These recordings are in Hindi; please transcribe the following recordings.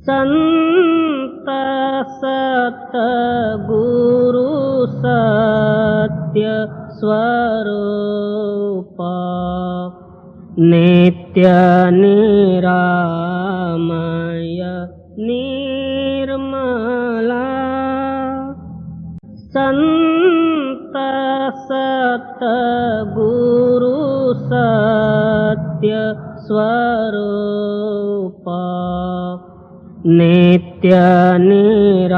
संत सतगुरु सत्य स्वरूप नित्य निरामय निर्मला संत सतगुरु सत्य स्वरूप नित्य निरामय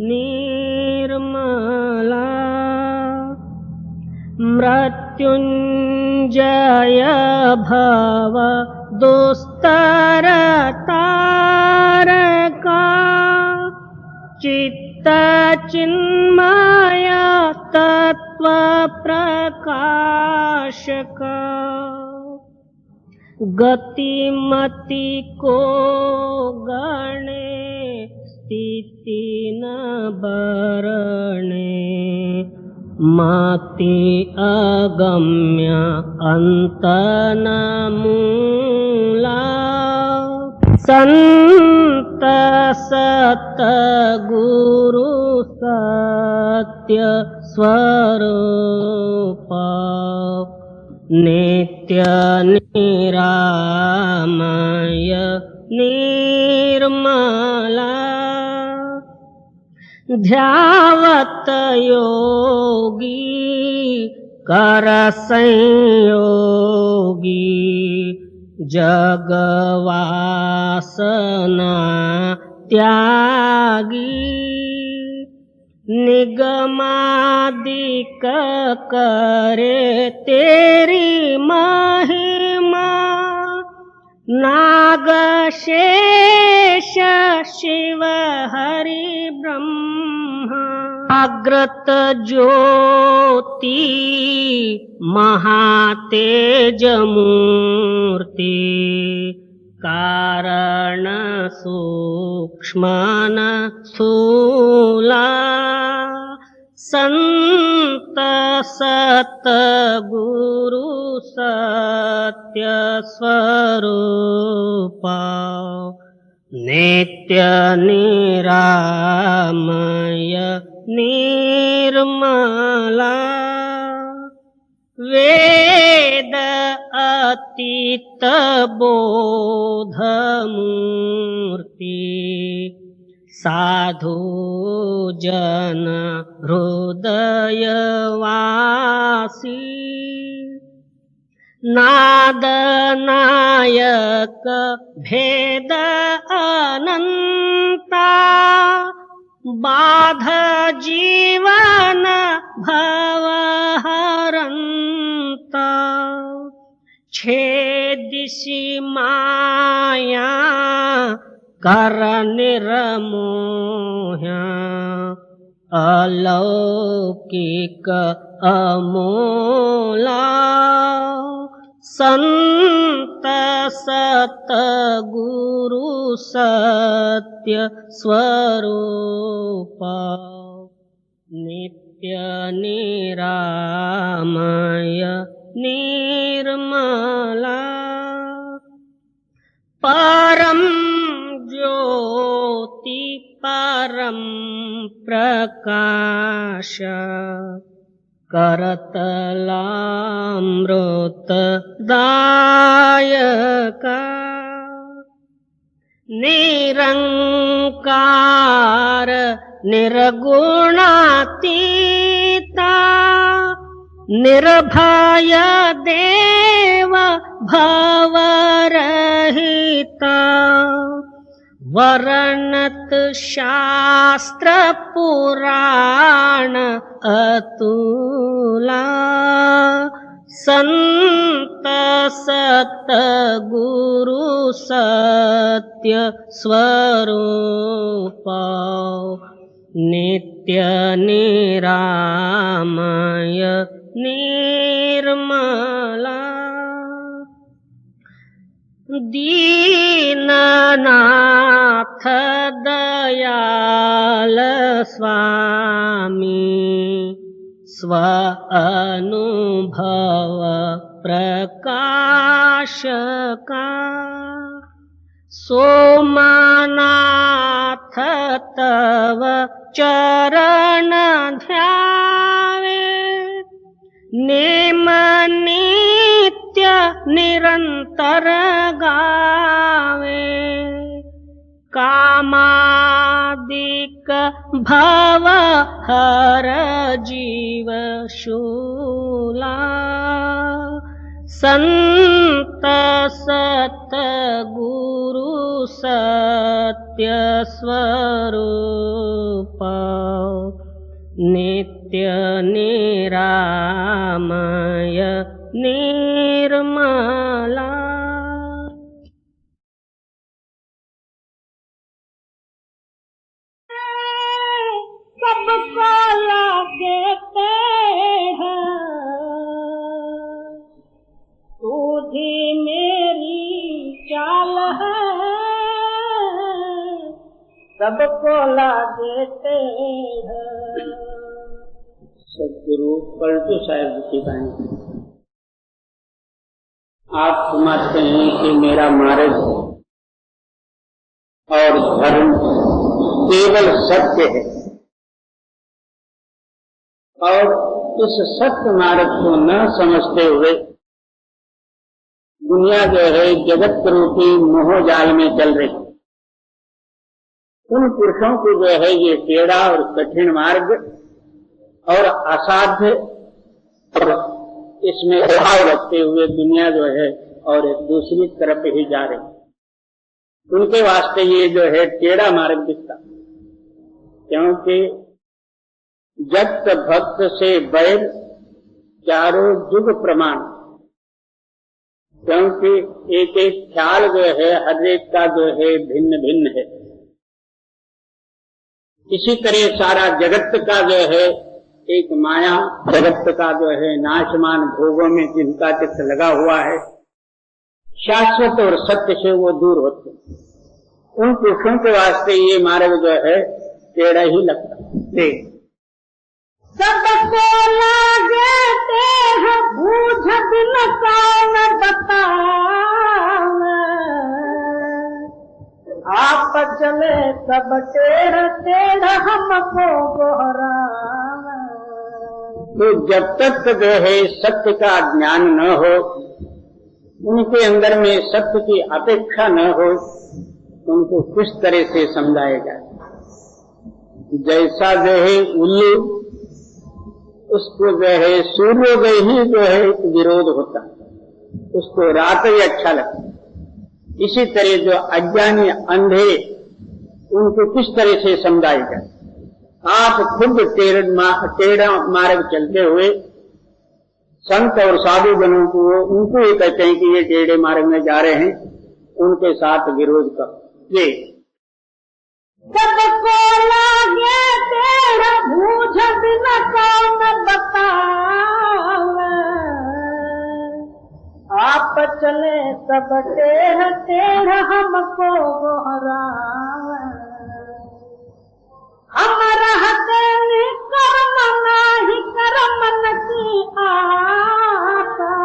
निर्मला मृत्युंजय भव दुस्तर तारका चित्त चिन्मय तत्व प्रकाशका गतिमति को गणे स्थिति न बरणे मति अगम्य अंत न मूला संत सतगुरु सत्य स्वरूप नित्य निरामय निर्मला ध्यावत योगी कर संयोगी जगवासना त्यागी निगमादिक करे तेरी महिमा नाग शेष शिव हरि ब्रह्मा अग्रत ज्योति महातेज मूर्ति कारण सूक्ष्मन स्थूला संत सतगुरु सत्य स्वरूप नित्य निरामय निर्मला वेद अतीत बोध मूर्ति साधु जन हृदय वासी नाद नायक भेद अनंता बाध जीवन भव हरंता छेदिसि माया कर निर्मोह्या अलौकिक अमोला संत सतगुरु सत्य स्वरूप नित्य निरामय निर्मला परम ज्योति परम प्रकाश करतलामृत दायका निरंकार निर्गुणातीता निर्भय देव भवरहिता वर्णत शास्त्र पुराण अतुला संत सतगुरु सत्य स्वरूप नित्य निरामय निर्मला दीननाथ दयाल स्वामी स्व अनुभव प्रकाश का सोमनाथ तव चरण ध्यावे, नेम नित्य निरंतर गावे। कामादिक भव हर जीव शूला, संत सत गुरु सत्य स्वरूप, नित्य निरामय निर्मला। सबको लागे टेढ़, सीधी मेरी चाल है, सबको लागे टेढ़। सदगुरु पलटू साहब की कहानी। आप समझते हैं कि मेरा मार्ग और धर्म केवल सत्य है, और इस सत्य मार्ग को न समझते हुए दुनिया जो है जगत रूपी मोह जाल में चल रही। उन पुरुषों को जो है ये टेढ़ा और कठिन मार्ग और असाध्य और इसमें अभाव रखते हुए दुनिया जो है और दूसरी तरफ ही जा रही। उनके वास्ते ये जो है टेढ़ा मार्ग दिखता, क्योंकि जगत भक्त से बैर चारों जुग प्रमाण, क्योंकि एक एक ख्याल जो है हर एक का जो है भिन्न भिन्न है। इसी तरह सारा जगत का जो है एक माया, जगत का जो है नाशमान भोगों में जिनका चित्त लगा हुआ है, शाश्वत और सत्य से वो दूर होते। उन पुरुषों के वास्ते ये मार्ग जो है टेढ़ा ही लगता है। सबको लागे टेढ़ा, बूझ बिन कौन बतावे, आप चले सब टेढ़ा टेढ़ा हमको गोहरावे। तो जब तक जो है सत्य का ज्ञान न हो, उनके अंदर में सत्य की अपेक्षा न हो, उनको किस तरह से समझाएगा। जैसा जो है उल्लू, उसको जो है सूर्योदय ही जो है विरोध होता, उसको रात ही अच्छा लगता। इसी तरह जो अज्ञानी अंधे, उनको किस तरह से समझाएगा। आप खुद टेढ़ा मार्ग चलते हुए संत और साधु जनों को उनको ये कहते हैं कि ये टेढ़े मार्ग में जा रहे हैं, उनके साथ विरोध करो। ये सबको लागे टेढ़ा, बूझ बिन कौन बतावे, आप चले सब टेढ़ा टेढ़ा हमको गोहरावे। हम रहते कर्म नाही कर्मन की आशा,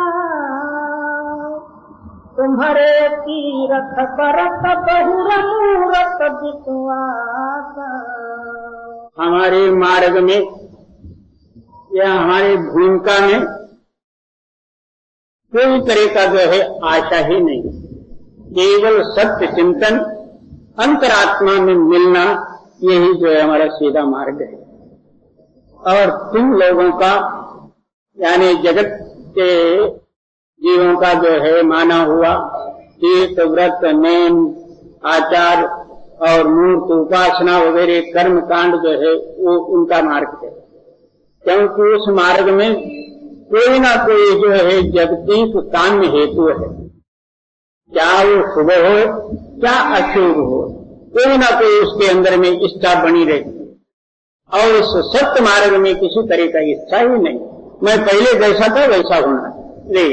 तुम्हारे तीरथ बरत बहुर मूरत विश्वास। हमारे मार्ग में या हमारी भूमिका में कोई तरह का जो है आशा ही नहीं, केवल सत्य चिंतन, अंतरात्मा में मिलना, यही जो है हमारा सीधा मार्ग है। और तुम लोगों का यानी जगत के जीवों का जो है माना हुआ तीर्थ व्रत नेम आचार और मूर्त उपासना वगैरह कर्म कांड जो है वो उनका मार्ग है, क्योंकि उस मार्ग में कोई ना कोई जो है जगदीश काम्य हेतु है। क्या वो शुभ हो क्या अशुभ हो, कोई ना कोई उसके अंदर में इच्छा बनी रहती है। और उस सत्य मार्ग में किसी तरह का इच्छा ही नहीं, मैं पहले जैसा था वैसा होना ले।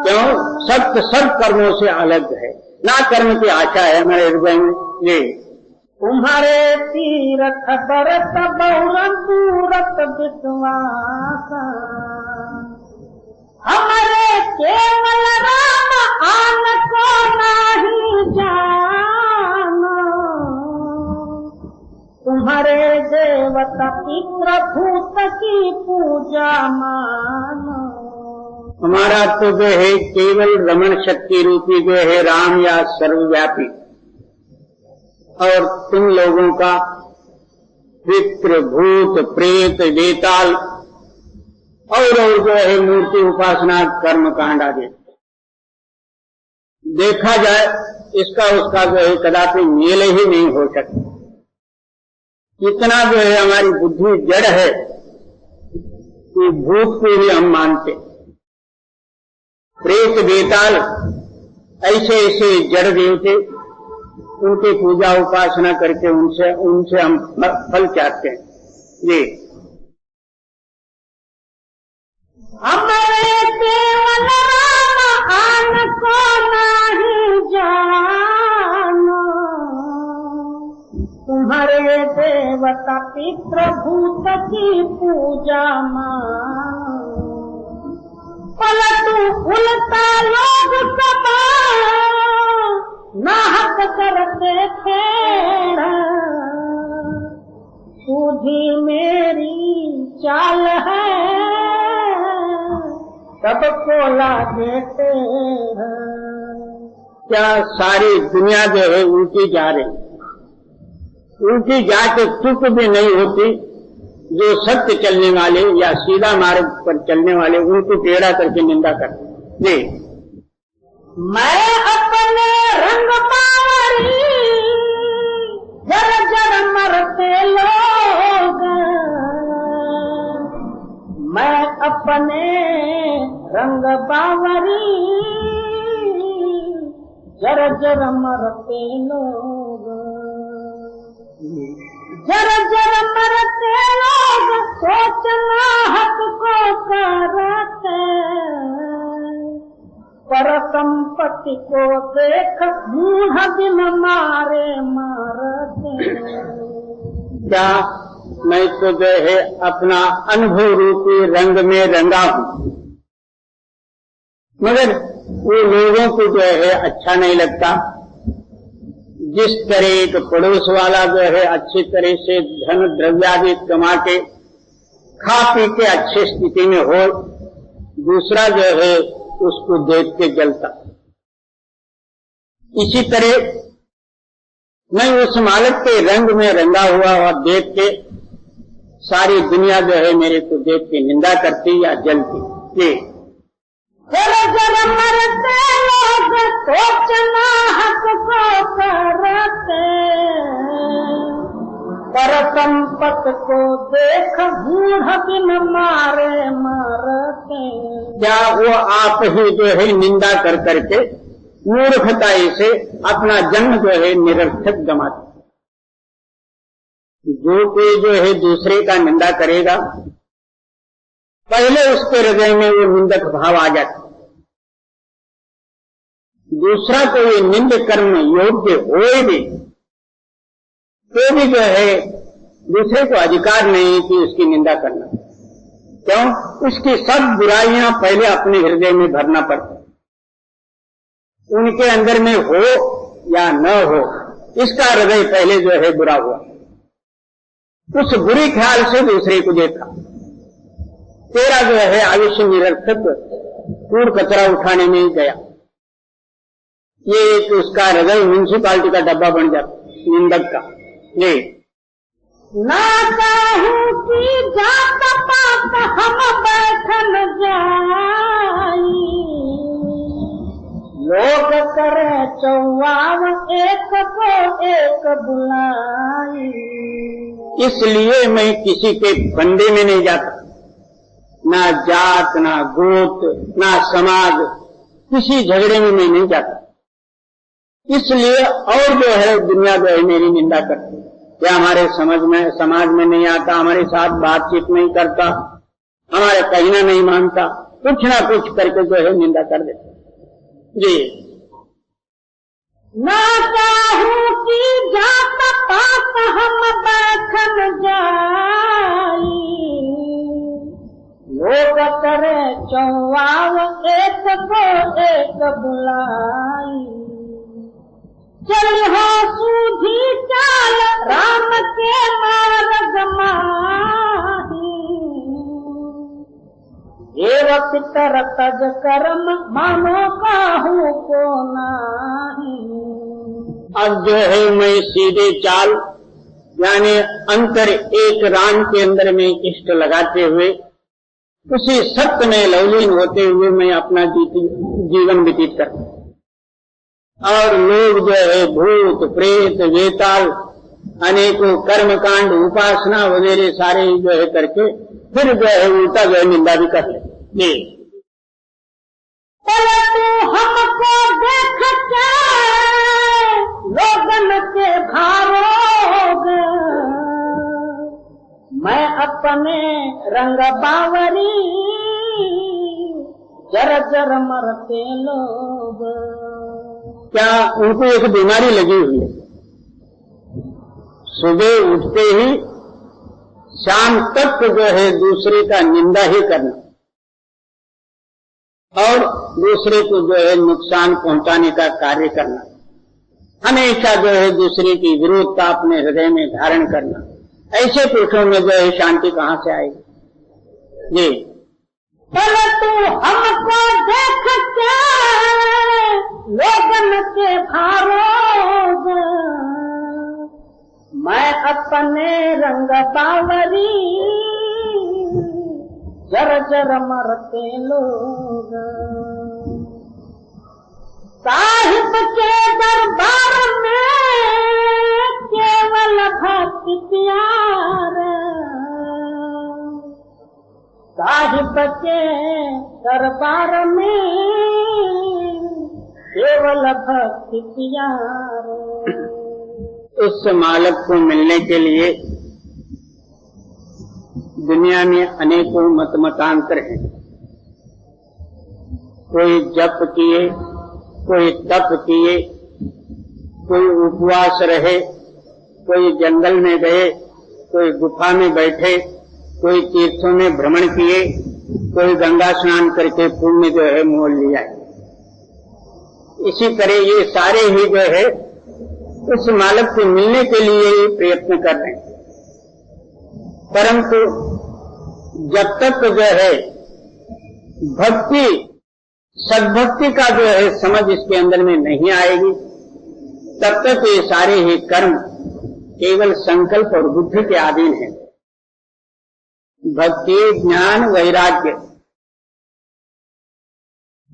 क्यों? सत्य सब कर्मों से अलग है, ना कर्म की आशा है हमारे हृदय में। ये तुम्हारे तीरथ बरत बहुर मूरत विश्वास हमारे केवल राम आन को नहीं जानो तुम्हारे देवता पितृ भूत की पूजा मानो। हमारा तो जो है केवल रमण शक्ति रूपी जो है राम या सर्वव्यापी, और तुम लोगों का पितृ भूत प्रेत वेताल और जो है मूर्ति उपासना कर्म कांड आदि। देखा जाए इसका उसका जो है कदापि मेल ही नहीं हो सकता। इतना जो है हमारी बुद्धि जड़ है कि भूत को ही हम मानते, प्रेत वेताल ऐसे ऐसे जड़ देवते, उनकी पूजा उपासना करके उनसे हम फल चाहते हैं। जी हमारे केवल राम आन को नहीं जानो तुम्हारे देवता पितृ भूत की पूजा मानो। पलटू उल्टा लोग सब नाहक करते खेड़ा सूझी मेरी चाल है सबको ला देते हैं। क्या सारी दुनिया जो है उल्टी जा रही, उल्टी जाके चुप भी नहीं होती। जो सत्य चलने वाले या सीधा मार्ग पर चलने वाले उनको टेढ़ा करके निंदा करते। जी मैं अपने रंग बावरी जर जर मरते लोग, मैं अपने रंग बावरी जर जर मरते लोग, जर जर मरते लोग सोचना हक को करते, पर संपत्ति को देख मूढ़ दिन मारे मारते। क्या मैं तो जो है अपना अनुभव रूपी रंग में रंगा हूं, मगर वो लोगों को जो है अच्छा नहीं लगता। जिस तरह एक पड़ोस वाला जो है अच्छी तरह से धन द्रव्यादि कमा के खा पी के अच्छी स्थिति में हो, दूसरा जो है उसको देख के जलता, इसी तरह मैं उस मालिक के रंग में रंगा हुआ और देख के सारी दुनिया जो है मेरे को देख के निंदा करती या जलती। ये जर जर मरते लोग सोचना हक को करते, पर संपत को देख मूढ़ दिन मारे मारते। क्या वो आप ही जो है निंदा कर करके मूर्खताई से अपना जन्म जो है निरर्थक गंवाते। जो कोई जो है दूसरे का निंदा करेगा पहले उसके हृदय में वो निंदक भाव आ जाता। दूसरा को ये निंद कर्म योग्य होए भी तो भी जो है दूसरे को अधिकार नहीं कि उसकी निंदा करना। क्यों? उसकी सब बुराइयां पहले अपने हृदय में भरना पड़ता, उनके अंदर में हो या न हो, इसका हृदय पहले जो है बुरा हुआ, उस बुरी ख्याल से दूसरे को देखा। तेरा जो है आयुष्य निरर्थक कूड़ कचरा उठाने में ही गया। ये एक उसका हृदय म्यूनिसिपालिटी का डब्बा बन जाता निंदक का। ये ना चाहूं कि जात पात हम बैठन जाई, लोग करे चौवाव एक को एक बुलाई। इसलिए मैं किसी के फंदे में नहीं जाता, ना जात ना गोत ना समाज, किसी झगड़े में मैं नहीं जाता। इसलिए और जो है दुनिया जो है मेरी निंदा करती, क्या हमारे समाज में नहीं आता, हमारे साथ बातचीत नहीं करता, हमारे कहना नहीं मानता, कुछ ना कुछ करके जो है निंदा कर देता। जी ना चाहूं कि जात पात हम बैठन जाई, चौवाव एक को एक बुलाई। चल हो सूझी चाल राम के मार्ग माही। एव पितर तज कर्म मानो काहू को नाही। अब जो है मैं सीधे चाल यानी अंतर एक रान के अंदर में इष्ट लगाते हुए उसी सत्य में लवलीन होते हुए मैं अपना जीवन व्यतीत करता हूँ। और लोग जो है भूत प्रेत वेताल अनेकों कर्मकांड उपासना वगैरह सारे जो है करके फिर जो है उल्टा जो है निंदा भी कर ले। परंतु हमको देख के लोगन के भारोग। मैं अपने रंग बावरी जर जर मरते लोग। क्या उनको एक बीमारी लगी हुई है? सुबह उठते ही शाम तक जो है दूसरे का निंदा ही करना और दूसरे को जो है नुकसान पहुंचाने का कार्य करना, हमेशा जो है दूसरे की विरोधता अपने हृदय में धारण करना। ऐसे पुरुषों में जो है शांति कहाँ से आएगी? जी परंतु हमको देख के लोगन के भारोग। मैं अपने रंग बावरी जर जर मरते लोग। साहिब के दरबार में केवल भक्ति प्यार। साहिब के दरबार में केवल भक्ति प्यार। उस मालिक को मिलने के लिए दुनिया में अनेकों मतांतर हैं। कोई जप किए, कोई तप किए, कोई उपवास रहे, कोई जंगल में गए, कोई गुफा में बैठे, कोई तीर्थों में भ्रमण किए, कोई गंगा स्नान करके पुण्य जो है मोल लिया। इसी तरह ये सारे ही जो है उस मालिक से मिलने के लिए ही प्रयत्न कर रहे हैं। परंतु जब तक जो है भक्ति सद्भक्ति का जो है समझ इसके अंदर में नहीं आएगी, तब तक ये सारे ही कर्म केवल संकल्प और बुद्धि के अधीन है। भक्ति, ज्ञान, वैराग्य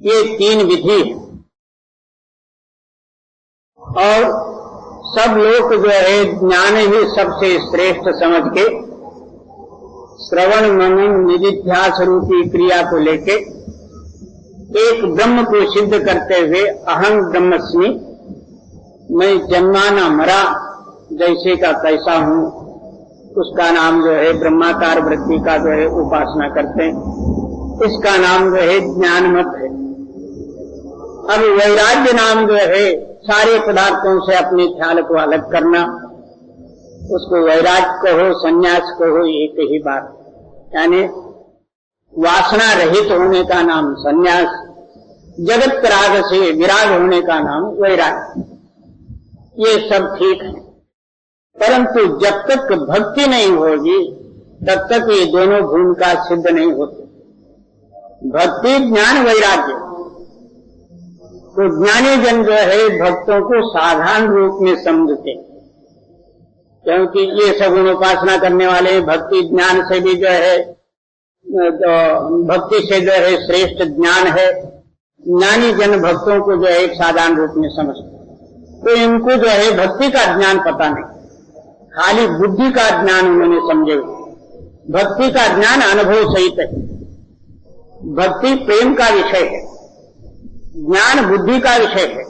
ये तीन विधि है और सब लोग जो है ज्ञान ही सबसे श्रेष्ठ समझ के श्रवण मनन निधिध्यास रूपी क्रिया को लेके एक ब्रह्म को सिद्ध करते हुए अहं ब्रह्मस्मि, मैं जन्मा न मरा जैसे का कैसा हूं, उसका नाम जो है ब्रह्माकार वृत्ति का जो है उपासना करते हैं। इसका नाम जो है ज्ञानमत है। अब वैराग्य नाम जो है सारे पदार्थों से अपने ख्याल को अलग करना, उसको वैराग्य कहो संन्यास कहो एक ही बात, यानी वासना रहित होने का नाम संन्यास, जगत राग से विराग होने का नाम वैराग्य। ये सब ठीक है, परंतु जब तक भक्ति नहीं होगी तब तक ये दोनों भूमिका सिद्ध नहीं होती। भक्ति ज्ञान वैराग्य, तो ज्ञानी जन जो है भक्तों को साधारण रूप में समझते, क्योंकि ये सगुण उपासना करने वाले भक्ति ज्ञान से भी जो है तो भक्ति से जो है श्रेष्ठ ज्ञान है। ज्ञानी जन भक्तों को जो है एक साधारण रूप में समझते, तो इनको जो है भक्ति का ज्ञान पता नहीं, खाली बुद्धि का ज्ञान उन्होंने समझे। भक्ति का ज्ञान अनुभव सहित है, भक्ति प्रेम का विषय है, ज्ञान बुद्धि का विषय है,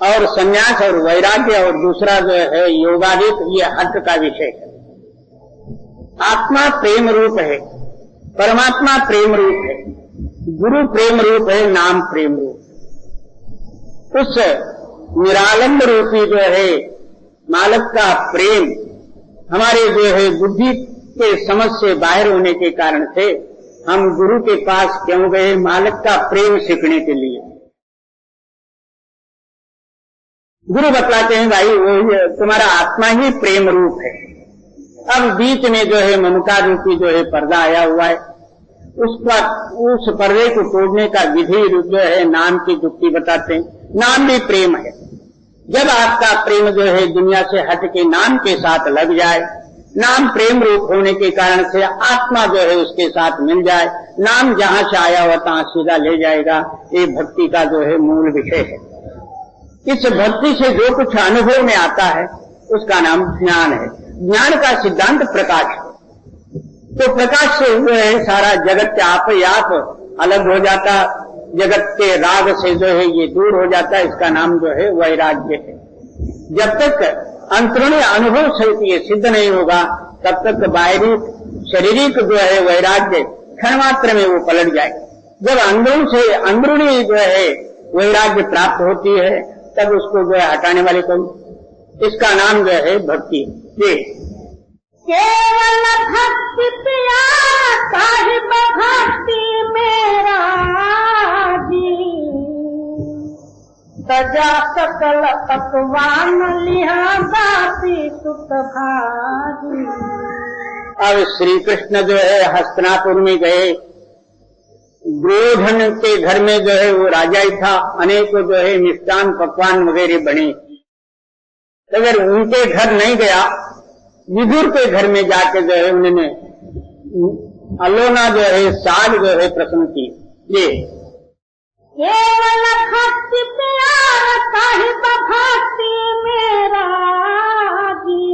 और संन्यास और वैराग्य और दूसरा जो है योगादिक ये हट का विषय है। आत्मा प्रेम रूप है, परमात्मा प्रेम रूप है, गुरु प्रेम रूप है, नाम प्रेम रूप। उस निरालंब रूपी जो है मालिक का प्रेम हमारे जो है बुद्धि के समझ से बाहर होने के कारण से हम गुरु के पास क्यों गए? मालिक का प्रेम सीखने के लिए। गुरु बतलाते हैं भाई वो तुम्हारा आत्मा ही प्रेम रूप है। अब बीच में जो है ममता रूपी जो है पर्दा आया हुआ है, उस पर्दे को तोड़ने का विधि जो है नाम की युक्ति बताते हैं। नाम भी प्रेम है। जब आपका प्रेम जो है दुनिया से हट के नाम के साथ लग जाए, नाम प्रेम रूप होने के कारण से आत्मा जो है उसके साथ मिल जाए, नाम जहां से आया हुआ तहां सीधा ले जाएगा। ये भक्ति का जो है मूल विषय है। इस भक्ति से जो कुछ अनुभव में आता है उसका नाम ज्ञान है। ज्ञान का सिद्धांत प्रकाश है। तो प्रकाश से जो है सारा जगत आप ही आप अलग हो जाता, जगत के राग से जो है ये दूर हो जाता है। इसका नाम जो है वैराग्य है। जब तक अंतरूणी अनुभव सहित ये सिद्ध नहीं होगा तब तक बाहरी शारीरिक जो है वैराग्य क्षण मात्र में वो पलट जाए। जब अंदरून से अंदरूनी जो है वैराग्य प्राप्त होती है तब उसको जो है हटाने वाले कौन? इसका नाम जो है भक्ति। ये केवल भक्ति पिया साहिब भक्ति मेरा जी, सजा सकल पकवान लिहाजा पी सुत भाजी। अब श्री कृष्ण जो है हस्तिनापुर में गए। दुर्योधन के घर में जो है वो राजा ही था, अनेकों जो है मिष्टान पकवान वगैरह बने। अगर उनके घर नहीं गया, विदुर के घर में जाके जो है उन्होंने अलोना जो है साग जो है प्रसन्न की। ये केवल भक्ति प्यार साहिब भक्ति मेरा जी,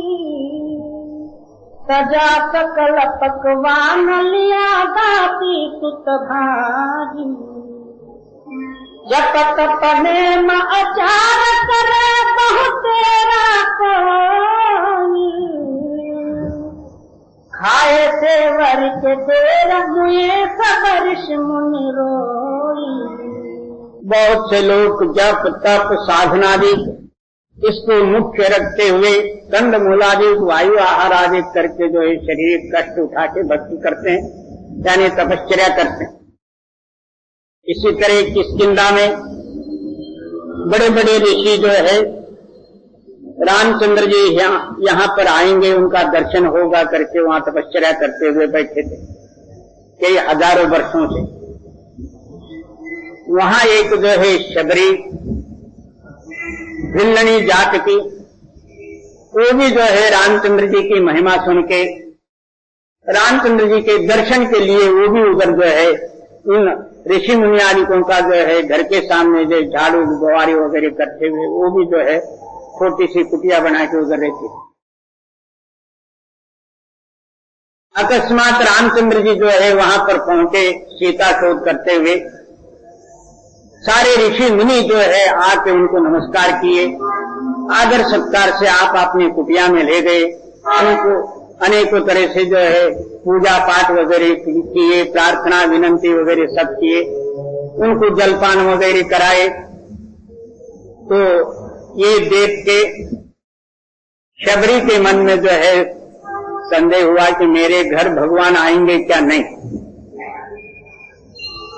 सजा सकल पकवान लिया दाती सुत भाजी। जपत पने म अचार करे बहुत तेरा कोई, खाए सेवर के देर मुए सबरिश मुनि रोई। बहुत से लोग जप तप साधनादि इसको मुख्य रखते हुए कंद मूलादि वायु आहार आदि करके जो है शरीर कष्ट उठा के भक्ति करते हैं, यानी तपश्चर्या करते हैं। इसी तरह किष्किंधा में बड़े बड़े ऋषि जो है रामचंद्र जी यहाँ पर आएंगे, उनका दर्शन होगा करके वहां तपश्चर्या करते हुए बैठे थे कई हजारों वर्षों से। वहां एक जो है शबरी भिल्लनी जात की, वो भी जो है रामचंद्र जी की महिमा सुन के रामचंद्र जी के दर्शन के लिए वो भी उधर जो है इन ऋषि मुनियादिकों का जो है घर के सामने जो झाड़ू बुआरी वगैरह करते हुए वो भी जो है छोटी सी कुटिया बना के उधर रहती। अकस्मात रामचंद्र जी जो है वहां पर पहुंचे सीता शोध करते हुए। सारे ऋषि मुनि जो है आके उनको नमस्कार किए, आदर सत्कार से आप अपनी कुटिया में ले गए। उनको अनेकों तरह से जो है पूजा पाठ वगैरह किए, प्रार्थना विनंती वगैरह सब किए, उनको जलपान वगैरह कराए। तो ये देख के शबरी के मन में जो है संदेह हुआ कि मेरे घर भगवान आएंगे क्या नहीं।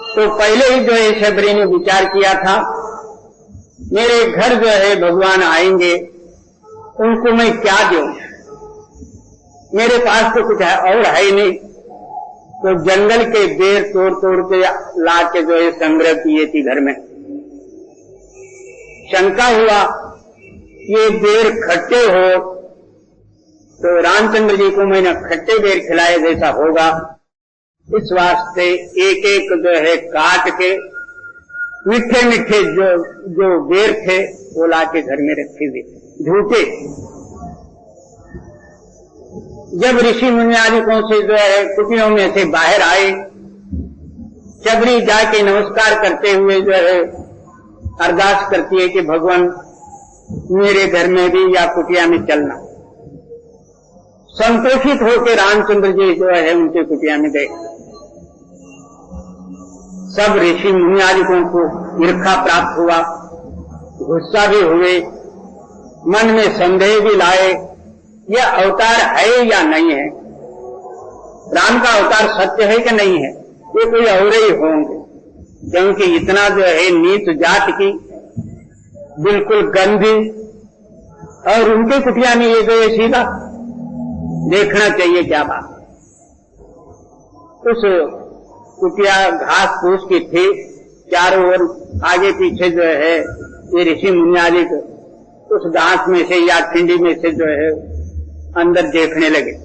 तो पहले ही जो है शबरी ने विचार किया था मेरे घर जो है भगवान आएंगे, उनको मैं क्या दूं, मेरे पास तो कुछ और है ही नहीं। तो जंगल के बेर तोड़ तोड़ के ला के जो है संग्रह किए थी घर में। शंका हुआ ये बेर खट्टे हो तो रामचंद्र जी को मैंने खट्टे बेर खिलाए जैसा होगा, इस वास्ते एक एक जो है काट के मीठे मीठे जो बेर थे वो लाके घर में रखे हुए झूठे। जब ऋषि मुनियादिकों से जो है कुटियों में से बाहर आए, शबरी जाके नमस्कार करते हुए जो है अरदास करती है कि भगवान मेरे घर में भी या कुटिया में चलना। संतोषित होकर रामचंद्र जी जो है उनके कुटिया में गए। सब ऋषि मुनियादिकों को ईर्ष्या प्राप्त हुआ, गुस्सा भी हुए, मन में संदेह भी लाए यह अवतार है या नहीं है, राम का अवतार सत्य है कि नहीं है, ये कोई और ही होंगे, क्योंकि इतना जो है नीच जात की बिल्कुल गंदी, और उनके कुटिया में ये गए सीधा, देखना चाहिए क्या बात। उस कुटिया घास फूस की थी, चारों ओर आगे पीछे जो है ये ऋषि मुनियादि उस घास में से या खिंडी में से जो है अंदर देखने लगे।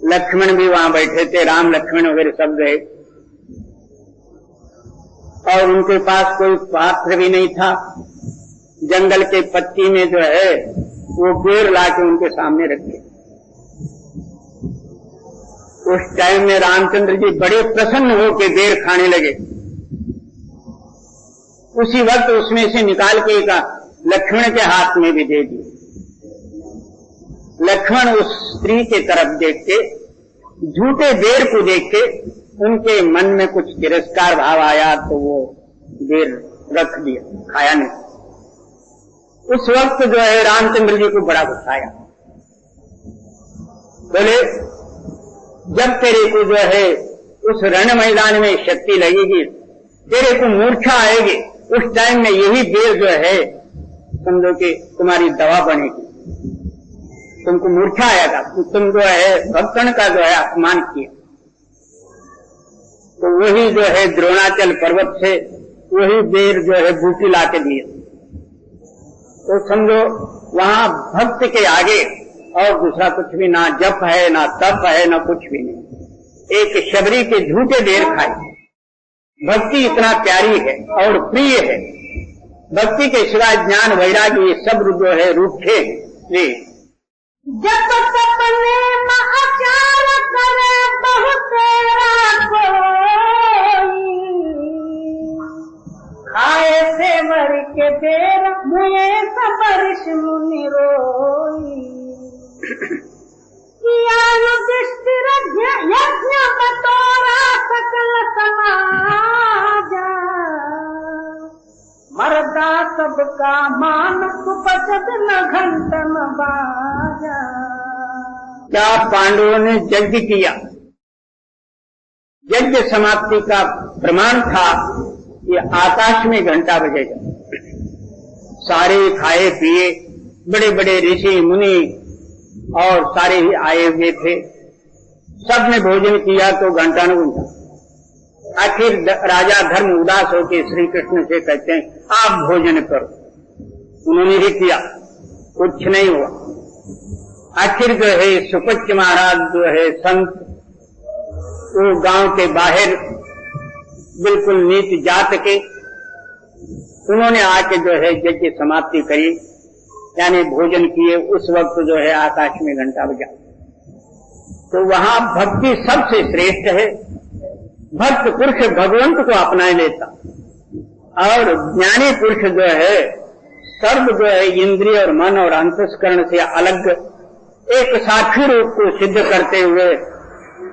लक्ष्मण भी वहां बैठे थे, राम लक्ष्मण वगैरह सब गए, और उनके पास कोई पात्र भी नहीं था। जंगल के पत्ती में जो है वो बेर लाके उनके सामने रखे। उस टाइम में रामचंद्र जी बड़े प्रसन्न होकर बेर खाने लगे। उसी वक्त उसमें से निकाल के एक लक्ष्मण के हाथ में भी दे दिए। लक्ष्मण उस स्त्री के तरफ देख के, झूठे बेर को देख के उनके मन में कुछ तिरस्कार भाव आया, तो वो बेर रख दिया, खाया नहीं। उस वक्त जो है रामचंद्र जी को बड़ा गुस्सा आया। बोले, जब तेरे को जो है उस रण मैदान में शक्ति लगेगी, तेरे को मूर्छा आएगी, उस टाइम में यही बेर जो है समझो कि तुम्हारी दवा बनेगी। तुमको मूर्छा आएगा, तुम जो है भक्तन का जो है अपमान किया। तो वही जो है द्रोणाचल पर्वत से वही बेर जो है बूटी लाके दिए। तो समझो वहां भक्त के आगे और दूसरा कुछ भी, ना जप है, ना तप है, ना कुछ भी नहीं। एक शबरी के झूठे बेर खाए। भक्ति इतना प्यारी है और प्रिय है। भक्ति के सिवाय ज्ञान वैराग्य ये सब जो है रूठे हैं। जब सपने महाचार करे बहुत तेरा कोई, खाए सेवर के बेर मुए सबरिश मुनि रोई। किया युधिष्ठिर यज्ञ बतौरा सकल समाजा, मरदा सबका मानस बचत न घंटन बाजा। क्या पांडवों ने यज्ञ किया? यज्ञ समाप्ति का प्रमाण था ये आकाश में घंटा बजेगा। सारे खाए पिए, बड़े बड़े ऋषि मुनि और सारे ही आए हुए थे, सबने भोजन किया तो घंटा न घंटा। आखिर राजा धर्म उदास होकर श्री कृष्ण से कहते हैं, आप भोजन करो। उन्होंने भी किया, कुछ नहीं हुआ। आखिर जो है सुपच्च महाराज जो है संत, वो गांव के बाहर बिल्कुल नीच जात के, उन्होंने आके जो है यज्ञ समाप्ति करी, यानी भोजन किए। उस वक्त जो है आकाश में घंटा बजा। तो वहां भक्ति सबसे श्रेष्ठ है। भक्त पुरुष भगवंत को अपना लेता, और ज्ञानी पुरुष जो है सर्व जो है इंद्रिय और मन और अंतस्करण से अलग एक साक्षी रूप को सिद्ध करते हुए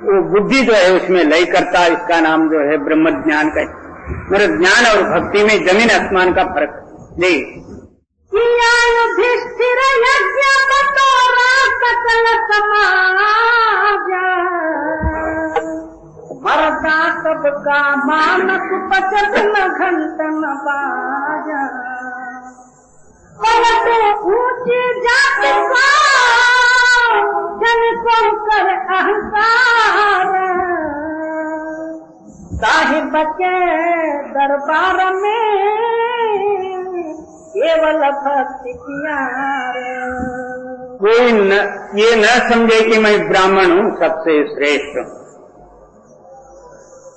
वो बुद्धि जो है उसमें लय करता। इसका नाम जो है ब्रह्म ज्ञान का। मेरे ज्ञान और भक्ति में जमीन आसमान का फर्क नहीं। युधिष्ठिर यज्ञ बतौरा सकल समाजा, मरदा सबका मानस बचत न घंटन बाजा। परत ऊंची जात का जन को कर अहंकार, साहिब के दरबार में केवल भक्ति प्यार। कोई ये न समझे कि मैं ब्राह्मण हूं, सबसे श्रेष्ठ हूं।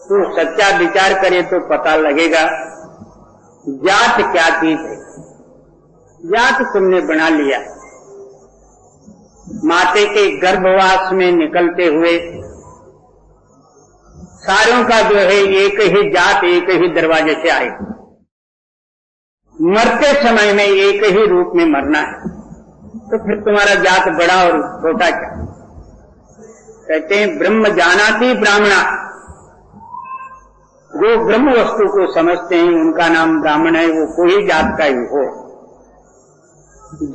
तू सच्चा विचार करे तो पता लगेगा जात क्या चीज है। जात तुमने बना लिया। माते के गर्भवास में निकलते हुए सारों का जो है एक ही जात एक ही दरवाजे से आए। मरते समय में एक ही रूप में मरना है, तो फिर तुम्हारा जात बड़ा और छोटा क्या? कहते हैं ब्रह्म जानाति ब्राह्मणा। जो ब्रह्म वस्तु को समझते हैं उनका नाम ब्राह्मण है, वो कोई जात का ही हो।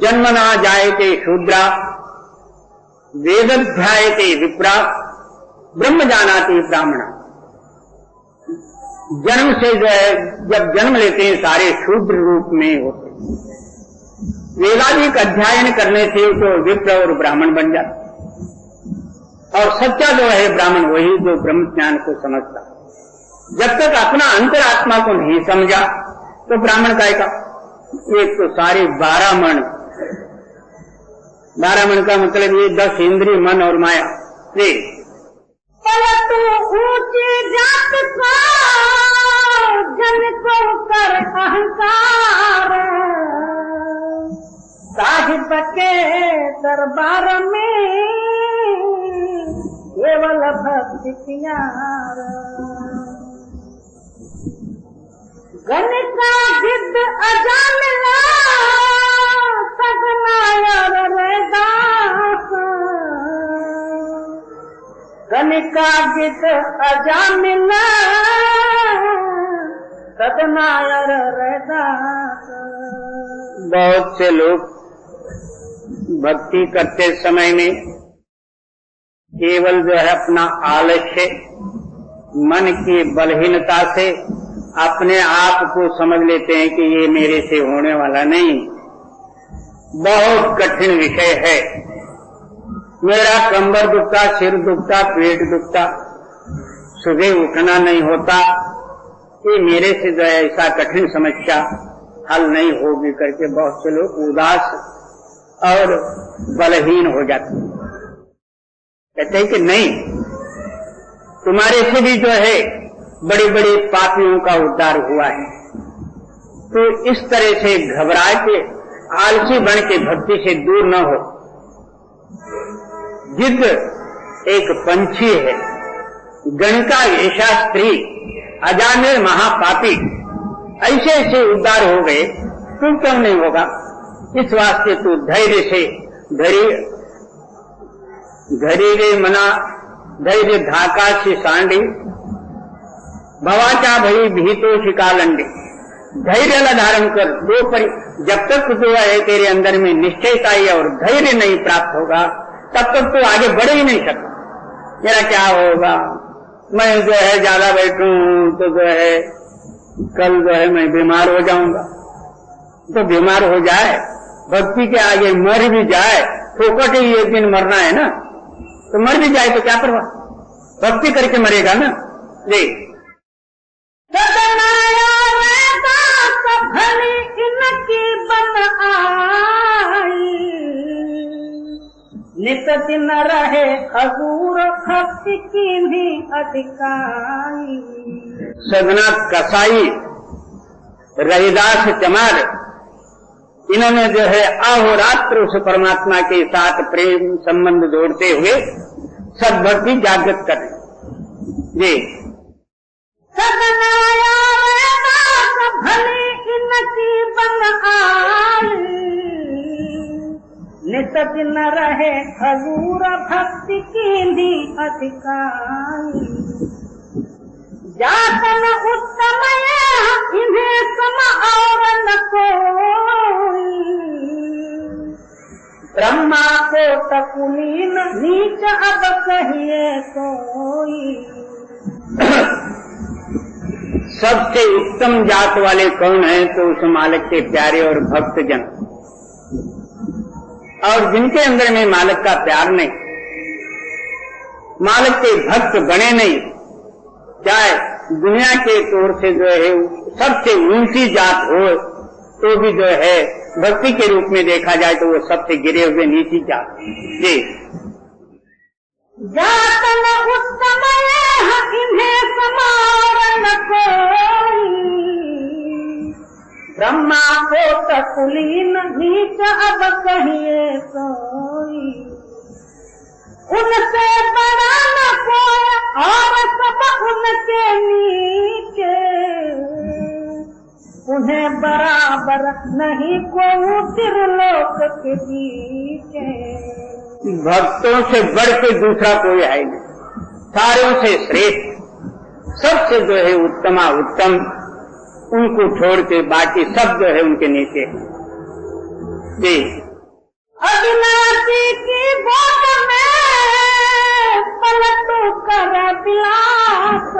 जन्म ना जायते शूद्रा, वेदध्यायते विप्रा, ब्रह्म जानाति ब्राह्मणा। जन्म से जो है जब जन्म लेते हैं सारे शूद्र रूप में होते हैं। वेदाधिक अध्ययन करने से तो विप्र और ब्राह्मण बन जाते, और सच्चा जो है ब्राह्मण वही जो ब्रह्म ज्ञान को समझता। जब तक अपना अंतरात्मा को नहीं समझा तो ब्राह्मण काय का। एक तो सारे 12 मन, 12 मन का मतलब ये 10 इंद्रिय, मन और माया। ये परतु ऊंची जात का जन को कर अहंकार, साहिब के दरबार में केवल भक्ति प्यार। गणिका गिद्ध अजामिला सगनायर रैदास, गणिका गिद्ध अजामिला सगनायर रैदास। बहुत से लोग भक्ति करते समय में केवल जो है अपना आलस्य, मन की बलहीनता से अपने आप को समझ लेते हैं कि ये मेरे से होने वाला नहीं। बहुत कठिन विषय है। मेरा कंबर दुखता, सिर दुखता, पेट दुखता, सुबह उठना नहीं होता, ये मेरे से जो है ऐसा कठिन समस्या हल नहीं होगी करके बहुत से लोग उदास और बलहीन हो जाते हैं। कहते हैं कि नहीं, तुम्हारे से भी जो है बड़े बड़े पापियों का उद्धार हुआ है। तो इस तरह से घबरा के आलसी बन के भक्ति से दूर न हो। गिद्ध एक पंछी है, गणिका ऐसा स्त्री, अजामिल महापापी, ऐसे ऐसे उद्धार हो गए, तुम क्यों नहीं होगा। इस वास्ते तू धैर्य से धैर्य मना धैर्य धाका से सांडी, भवाचा भई भीतो शिकालंडी। धैर्य ला धारण कर, जब तक जो है तेरे अंदर में निश्चयता और धैर्य नहीं प्राप्त होगा तब तक तो आगे बढ़ ही नहीं सकता। मेरा क्या होगा, मैं जो है ज्यादा बैठूं तो जो है कल जो है मैं बीमार हो जाऊंगा। तो बीमार हो जाए, भक्ति के आगे मर भी जाए, फोकट ही एक दिन मरना है ना, तो मर भी जाए तो क्या परवाह, भक्ति करके मरेगा ना। ले भली इनकी बन आई, नित दिन रहे हजूर भक्ति की भी अधिकारी। सगना कसाई, रविदास चमार, इन्होंने जो है अहोरात्र उस परमात्मा के साथ प्रेम संबंध जोड़ते हुए सब भक्ति जागृत करें। जी सगनाया भली इनकी बन आई, नित दिन रहे हजूर भक्ति की भी अधिकारी। जातन उत्तम इन्हें सम और न कोई, ब्रह्मा को तकुलीन नीच अब कहिए कोई। सबसे उत्तम जात वाले कौन है, तो उस मालिक के प्यारे और भक्त जन, और जिनके अंदर में मालिक का प्यार नहीं, मालिक के भक्त बने नहीं, चाहे दुनिया के तौर से जो है सबसे ऊंची जात हो तो भी जो है भक्ति के रूप में देखा जाए तो वो सबसे गिरे हुए नीची जात। जी जातन उत्तम इन्हें समार न कोई, ब्रह्मा को तकुलीन नीच अब कहिए कोई। उनसे बड़ा न कोई और सब उनके नीचे, उन्हें बराबर नहीं को त्रिलोक के बीच। भक्तों से बढ़ के दूसरा कोई है नहीं, सारों से श्रेष्ठ, सबसे जो है उत्तमा उत्तम, उनको छोड़ के बाकी सब जो है उनके नीचे। जी अविनाशी की गोद में पलटू कर विलास,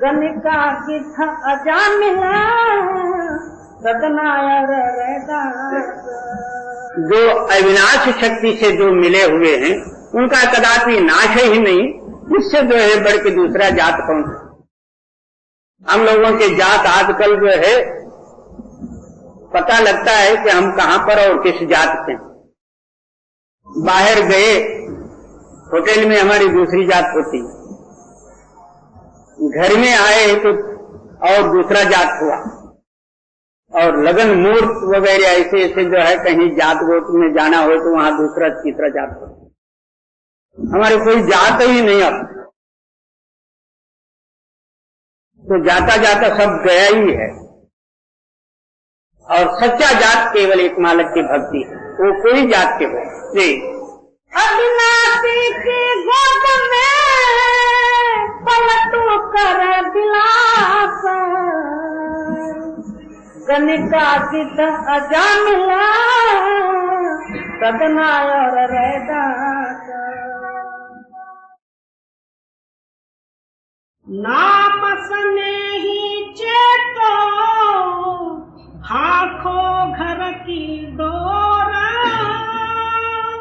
गणिका की था अजामिला सदनायर रहदास। जो अविनाश शक्ति से जो मिले हुए हैं उनका कदापि नाश ही नहीं, इससे जो है बढ़ के दूसरा जात कौन सा। हम लोगों के जात आजकल जो है पता लगता है कि हम कहां पर और किस जात से। बाहर गए होटल में हमारी दूसरी जात होती, घर में आए तो और दूसरा जात हुआ, और लगन मूर्त वगैरह ऐसे ऐसे जो है कहीं जात गोत में जाना हो तो वहां दूसरा तीसरा जात हो। हमारे कोई जात ही नहीं अब तो जाता जाता सब गया ही है। और सच्चा जात केवल एक मालक की भक्ति है, वो कोई जात के हो। जी अविनाशी की गोद में पलटू कर बिलास गणिका की अजामिला सदनायर रहदास। नाम स्नेही चेतो हाखो घर की डोरा।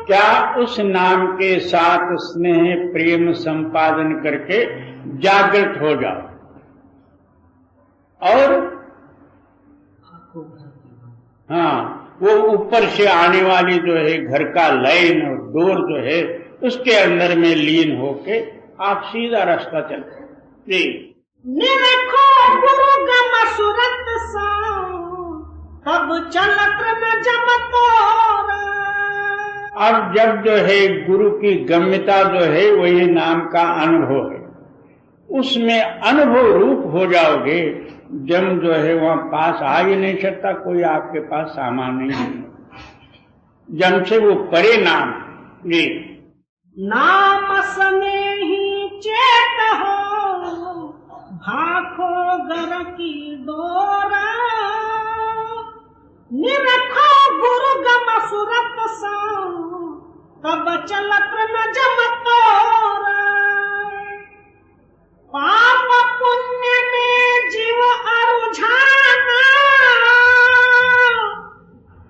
क्या उस नाम के साथ स्नेह प्रेम संपादन करके जागृत हो जाओ और हाँ वो ऊपर से आने वाली जो है घर का लाइन और डोर जो है उसके अंदर में लीन होके आप सीधा रास्ता चलते जी। निरखो गुरु गम सुरत सा तब चलत न जमतोरा। अब जब जो है गुरु की गम्यता जो है वही नाम का अनुभव है, उसमें अनुभव रूप हो जाओगे। जम जो है वहां पास आ ही नहीं सकता, कोई आपके पास सामान नहीं है। जम से वो परे नाम जी। नाम स्नेही चेत हो भाखो घर की डोरा। निरखो गुरु गम सुरत सा तब चलत न जमतोरा। पाप पुण्य में जीव अरुझाना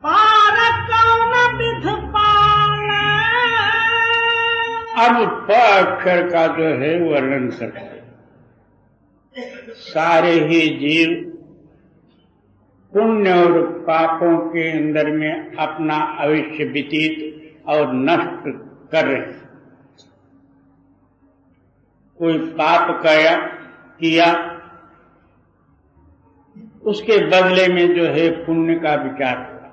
पार कौन विध पाला। अब प अक्षर का जो है वर्णन करते सारे ही जीव पुण्य और पापों के अंदर में अपना अवश्य व्यतीत और नष्ट कर रहे हैं। कोई पाप किया उसके बदले में जो है पुण्य का विचार हुआ,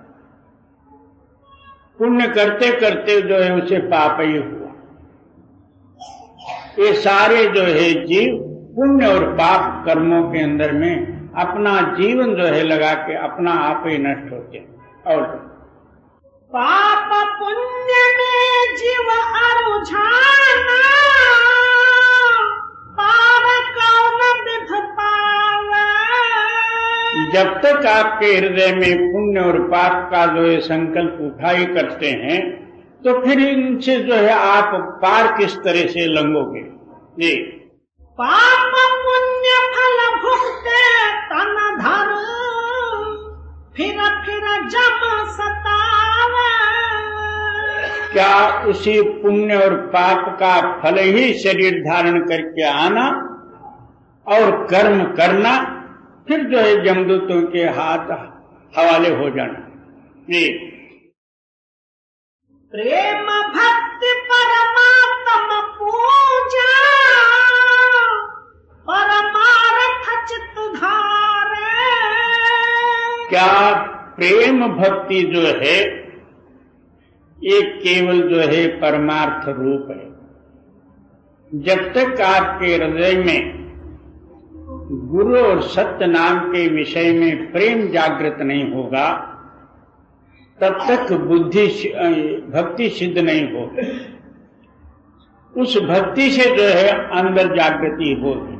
पुण्य करते करते जो है उसे पाप ही हुआ। ये सारे जो है जीव पुण्य और पाप कर्मों के अंदर में अपना जीवन जो है लगा के अपना आप ही नष्ट होते हैं। और पाप पुण्य में जीव अरुझाना पार कौन विध पावे। जब तक आपके हृदय में पुण्य और पाप का जो है संकल्प उठाई करते हैं तो फिर इनसे जो है आप पार किस तरह से लंघोगे जी। पाप पुण्य फल भुगते तन धर फिर जम सतावे। क्या उसी पुण्य और पाप का फल ही शरीर धारण करके आना और कर्म करना, फिर जो है जमदूतों के हाथ हवाले हो जाना जी। प्रेम भक्ति परमात्म पूजा परमार्थ चित्त धारे। क्या प्रेम भक्ति जो है ये केवल जो है परमार्थ रूप है। जब तक आपके हृदय में गुरु और सत्य नाम के विषय में प्रेम जागृत नहीं होगा तब तक भक्ति सिद्ध नहीं होगी। उस भक्ति से जो है अंदर जागृति होगी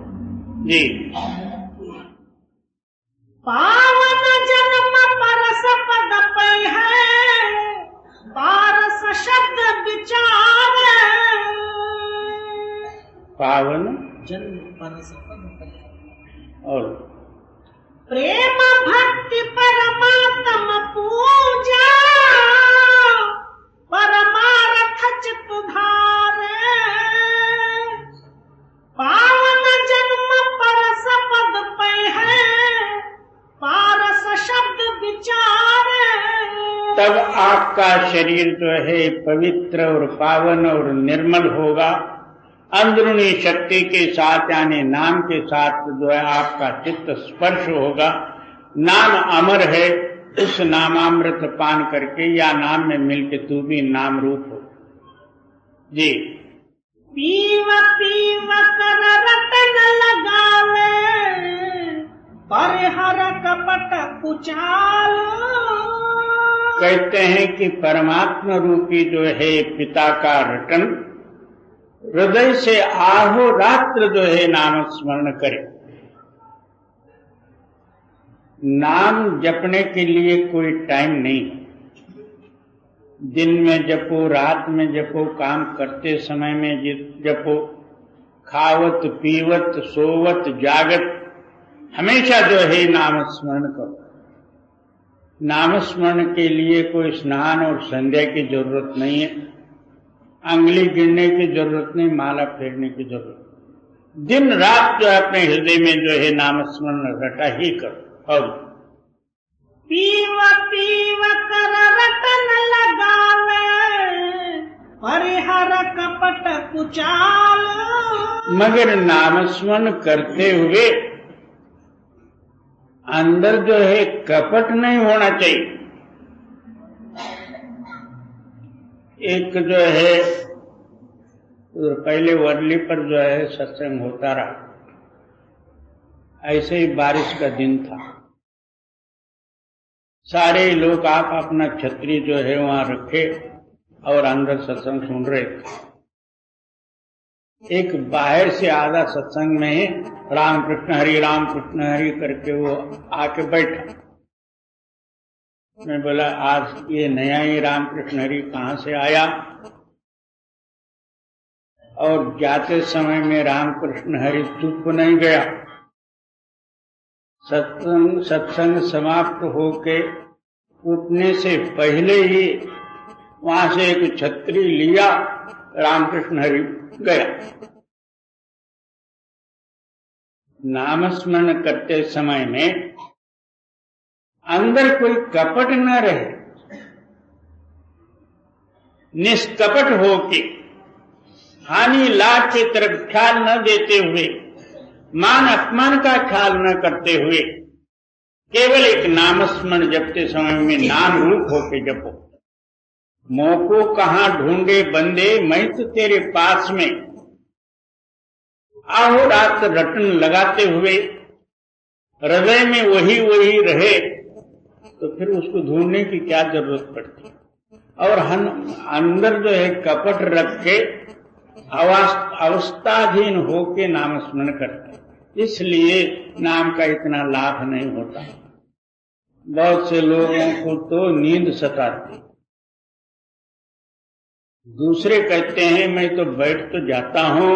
जी। पावन जन्म परस पद पे है पारस शब्द विचार। पावन जन्म परस पद पे और प्रेम भक्ति परमात्म पूजा परमार्थ चित धारे पावन जन्म परस पद पे है पारस शब्द विचारे। तब आपका शरीर जो है पवित्र और पावन और निर्मल होगा। अंदरूनी शक्ति के साथ यानी नाम के साथ जो है आपका चित्त स्पर्श होगा। नाम अमर है, उस नामामृत पान करके या नाम में मिलके तू भी नाम रूप हो। जी पीव पीव कर रतन लगावे परिहर कपट कुचाल। कहते हैं कि परमात्मा रूपी जो है पिता का रटन हृदय से आहो रात्र जो है नाम स्मरण करे। नाम जपने के लिए कोई टाइम नहीं, दिन में जपो, रात में जपो, काम करते समय में जपो, खावत पीवत सोवत जागत हमेशा जो है नाम स्मरण करो। नाम स्मरण के लिए कोई स्नान और संध्या की जरूरत नहीं है, अंगुली गिनने की जरूरत नहीं, माला फेरने की जरूरत नहीं। दिन रात जो है अपने हृदय में जो है नाम स्मरण रटा ही करो। और पीव पीव कर रतन लगावे परिहर कपट कुचाल। मगर नाम स्मरण करते हुए अंदर जो है कपट नहीं होना चाहिए। एक जो है पहले वर्ली पर जो है सत्संग होता रहा, ऐसे ही बारिश का दिन था। सारे लोग आप अपना छतरी जो है वहां रखे और अंदर सत्संग सुन रहे थे। एक बाहर से आधा सत्संग में रामकृष्ण हरि करके वो आके बैठा। मैं बोला आज ये नया ही रामकृष्ण हरि कहाँ से आया। और जाते समय में रामकृष्ण हरि चुप नहीं गया। सत्संग समाप्त होके उठने से पहले ही वहां से एक छतरी लिया, रामकृष्ण हरि गया। नाम स्मरण करते समय में अंदर कोई कपट न रहे, निष्कपट होके हानि लाभ की तरफ ख्याल न देते हुए, मान अपमान का ख्याल न करते हुए, केवल एक नाम स्मरण जपते समय में नाम रूप होके जपो। मोको कहाँ ढूंढे बंदे, मैं तो तेरे पास में। आहो रात रटन लगाते हुए हृदय में वही वही रहे तो फिर उसको ढूंढने की क्या जरूरत पड़ती। और हम अंदर जो है कपट रख के अवस्थाधीन होके नाम स्मरण करते, इसलिए नाम का इतना लाभ नहीं होता। बहुत से लोगों को तो नींद सताती। दूसरे कहते हैं मैं तो बैठ तो जाता हूं,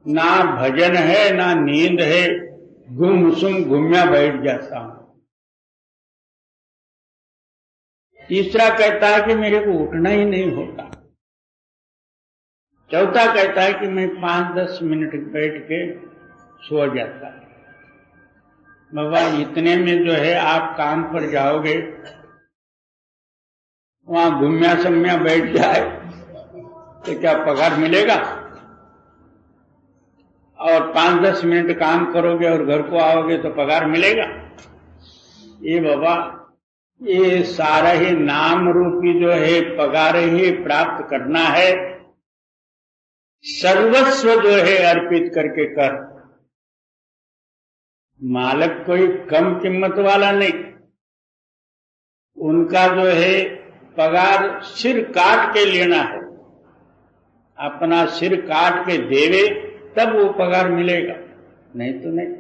ना भजन है ना नींद है, गुमसुम गुम्या बैठ जाता हूं। तीसरा कहता है कि मेरे को उठना ही नहीं होता। चौथा कहता है कि मैं 5-10 मिनट बैठ के सो जाता है। बाबा इतने में जो है आप काम पर जाओगे, वहां गुम्या सम्या बैठ जाए तो क्या पगार मिलेगा? और 5-10 मिनट काम करोगे और घर को आओगे तो पगार मिलेगा? ये बाबा ये सारा ही नाम रूपी जो है पगार ही प्राप्त करना है। सर्वस्व जो है अर्पित करके कर। मालिक कोई कम कीमत वाला नहीं, उनका जो है पगार सिर काट के लेना है। अपना सिर काट के देवे तब वो पगार मिलेगा, नहीं तो नहीं।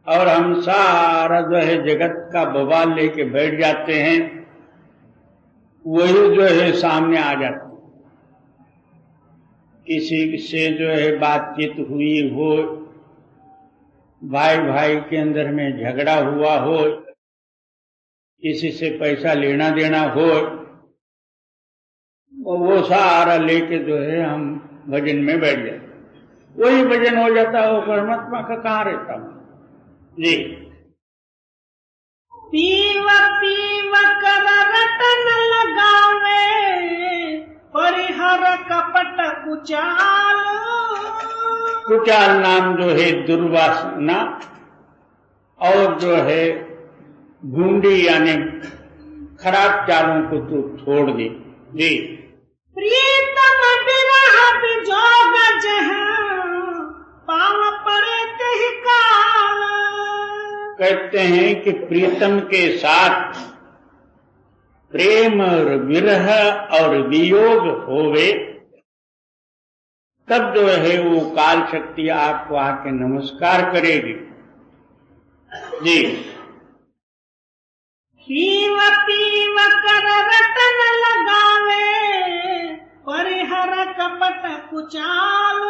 और हम सारा जो है जगत का बवाल लेके बैठ जाते हैं, वही जो है सामने आ जाता। किसी से जो है बातचीत हुई हो भाई भाई के अंदर में झगड़ा हुआ हो, किसी से पैसा लेना देना हो, और वो सहारा लेके जो है हम भजन में बैठ जाते, वही भजन हो जाता है। वो परमात्मा का कहाँ रहता हूँ जी। पीव पीव कर रतन लगावे, परिहर कपट कुचाल। कुचाल नाम जो है दुर्वासना और जो है भूंडी यानी खराब चालों को तो छोड़ दे जी। प्रीतम बिरह बिजोग जहां, पाव पड़े तेहि काल। कहते हैं कि प्रीतम के साथ प्रेम और विरह और वियोग होवे, तब जो है वो काल शक्ति आपको आके नमस्कार करेगी जी। पीव पीव कर रतन लगावे, परिहर कपट कुचाल।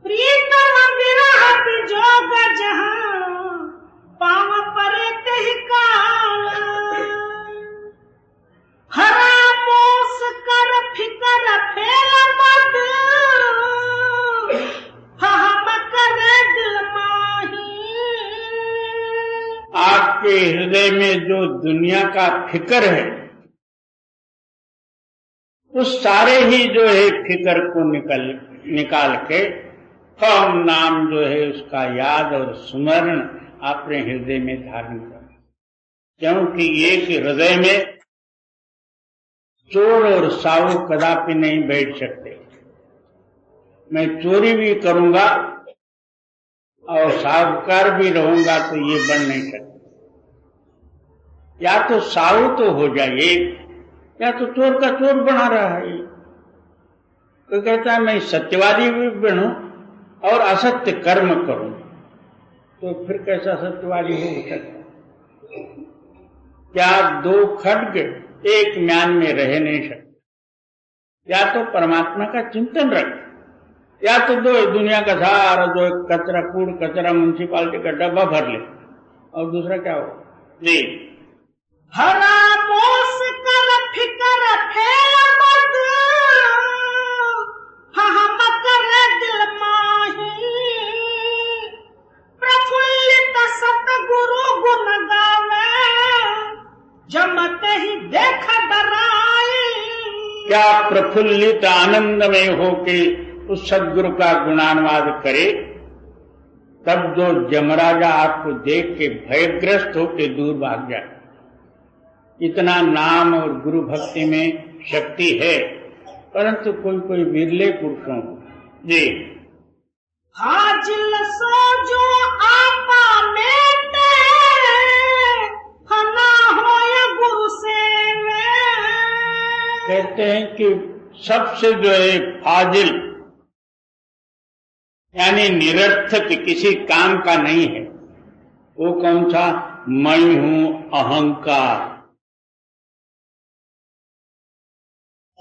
प्रीतम बिरह बिजोग जहां, पाव परे तेहि काल। हरामोस कर फिकर फेर मद, हम करे दिल माही। आपके हृदय में जो दुनिया का फिक्र है, उस सारे ही जो है फिक्र को निकाल के हम नाम जो है उसका याद और स्मरण अपने हृदय में धारण करें, क्योंकि एक हृदय में चोर और साहू कदापि नहीं बैठ सकते। मैं चोरी भी करूंगा और साहूकार भी रहूंगा तो ये बन नहीं सकते। या तो साहू तो हो जाए, या तो चोर का चोर बना रहा है। तो कहता है मैं सत्यवादी भी बनूं और असत्य कर्म करूं, तो फिर कैसा सत्यवादी हो सकता? क्या दो खड्ग एक म्यान में रह नहीं सकते। या तो परमात्मा का चिंतन रख, या तो दो दुनिया का सारा जो कचरा कूड़ कचरा म्यूनसिपालिटी का डब्बा भर ले, और दूसरा क्या हो जी। हरामोस कर फिकर फेर मद, हम करे दिल माही। प्रफुल्लित सतगुरु गुण गावे, जमते ही देख डराई। क्या प्रफुल्लित आनंदमय हो के उस सदगुरु का गुणानुवाद करे, तब जो जमराजा आपको देख के भयग्रस्त होके दूर भाग जाए। इतना नाम और गुरु भक्ति में शक्ति है, परंतु कोई कोई विरले पुरुषों जी। हाजिल सो जो आपा मेटे, हना होय गुरु सेवे। कहते हैं कि सबसे जो है फाजिल यानी निरर्थक किसी काम का नहीं है, वो कौन सा? मैं हूं अहंकार।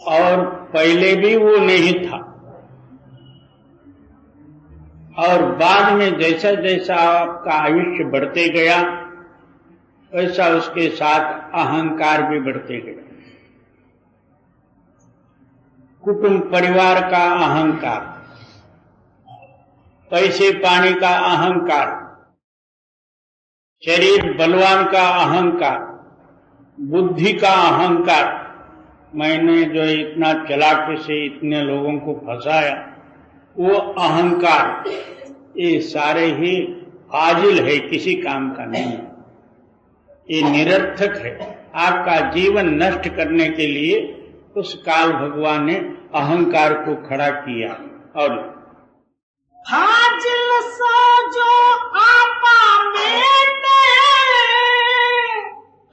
और पहले भी वो नहीं था, और बाद में जैसा जैसा आपका आयुष्य बढ़ते गया, वैसा उसके साथ अहंकार भी बढ़ते गए। कुटुंब परिवार का अहंकार, पैसे पाने का अहंकार, शरीर बलवान का अहंकार, बुद्धि का अहंकार। मैंने जो इतना चालाकी से इतने लोगों को फंसाया, वो अहंकार, ये सारे ही फाजिल है, किसी काम का नहीं। ये निरर्थक है। आपका जीवन नष्ट करने के लिए उस काल भगवान ने अहंकार को खड़ा किया। और हाजिल सो जो आपा मेटे,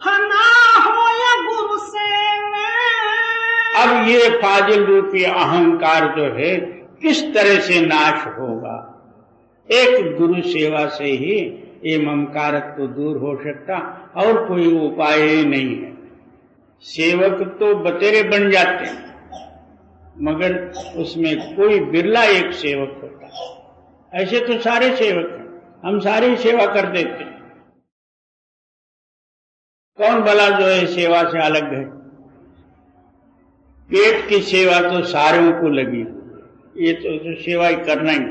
हना होय गुरु सेवे। अब ये फाजिल रूपी अहंकार जो है किस तरह से नाश होगा? एक गुरु सेवा से ही ये ममकारत्व दूर हो सकता, और कोई उपाय ही नहीं है। सेवक तो बतेरे बन जाते हैं, मगर उसमें कोई बिरला एक सेवक होता है। ऐसे तो सारे सेवक हैं, हम सारी सेवा कर देते हैं। कौन भला जो है सेवा से अलग है? पेट की सेवा तो सारों को लगी, ये तो सेवा ही करना ही।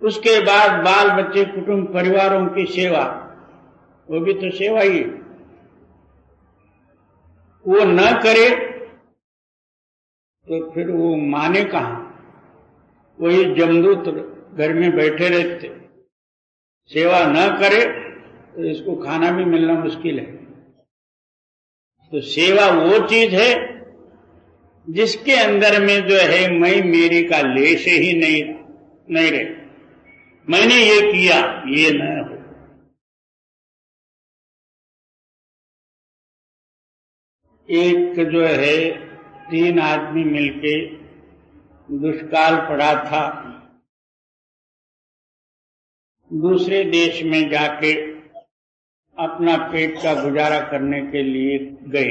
उसके बाद बाल बच्चे कुटुंब परिवारों की सेवा, वो भी तो सेवा ही है। वो न करे तो फिर वो माने कहां? वही जमदूत घर में बैठे रहते, सेवा न करे तो इसको खाना भी मिलना मुश्किल है। तो सेवा वो चीज है जिसके अंदर में जो है मैं मेरी का लेश ही नहीं रहे। मैंने ये किया, ये न हो। एक जो है 3 आदमी मिलके दुष्काल पड़ा था, दूसरे देश में जाके अपना पेट का गुजारा करने के लिए गए।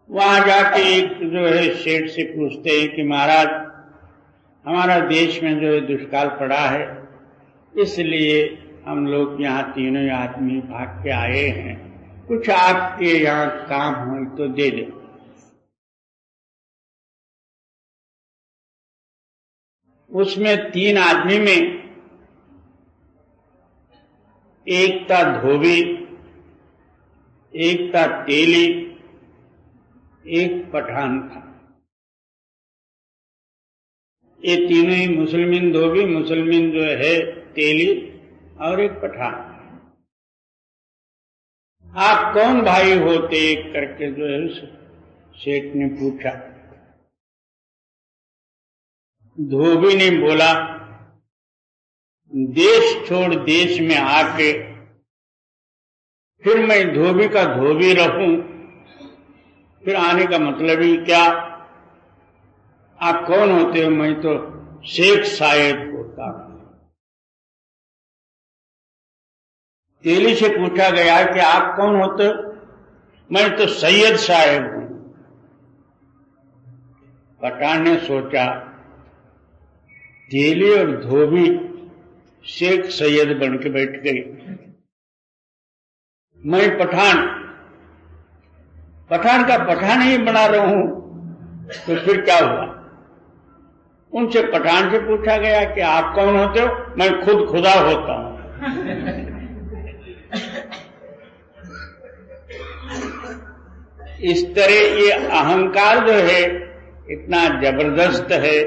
वहां जाके एक जो है सेठ से पूछते हैं कि महाराज, हमारा देश में जो है दुष्काल पड़ा है, इसलिए हम लोग यहाँ तीनों आदमी भाग के आए हैं, कुछ आपके यहाँ काम हो तो दे दे। उसमें 3 आदमी में एक था धोबी, एक था तेली, एक पठान था। ये तीनों ही मुसलमान, धोबी, मुसलमान जो है तेली और एक पठान। आप कौन भाई होते? एक करके जो है उस सेठ ने पूछा। धोबी ने बोला, देश छोड़ देश में आके फिर मैं धोबी का धोबी रहूं, फिर आने का मतलब ही क्या? आप कौन होते हो? मैं तो शेख साहेब होता हूं। तेली से पूछा गया कि आप कौन होते हो? मैं तो सैयद साहेब हूं। पठान ने सोचा, तेली और धोबी शेख सैयद बन के बैठ गई, मैं पठान का पठान ही बना रहा हूं, तो फिर क्या हुआ? उनसे पठान से पूछा गया कि आप कौन होते हो? मैं खुद खुदा होता हूं। इस तरह ये अहंकार जो है इतना जबरदस्त है,